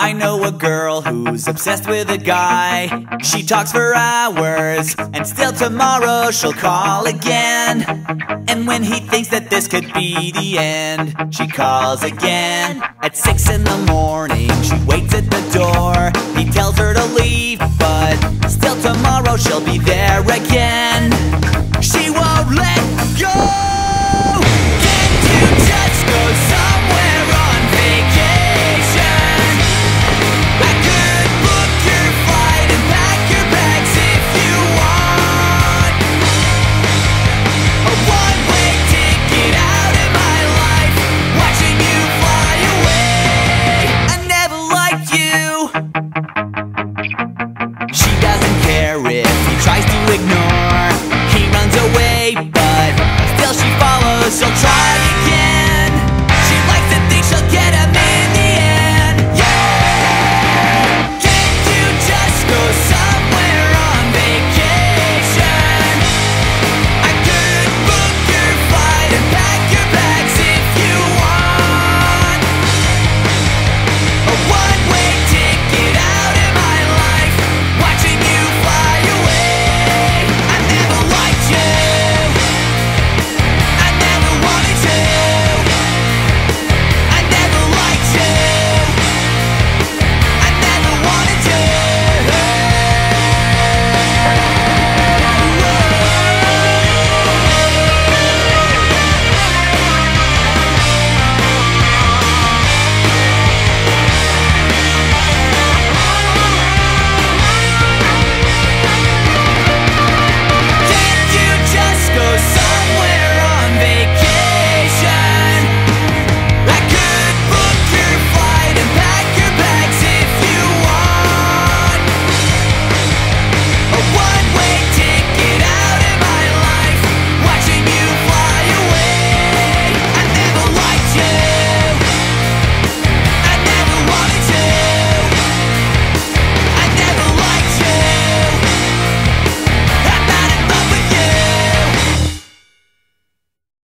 I know a girl who's obsessed with a guy. She talks for hours, and still tomorrow she'll call again. And when he thinks that this could be the end, she calls again. At 6 in the morning, she waits at the door. He tells her to leave, but still tomorrow she'll be there again.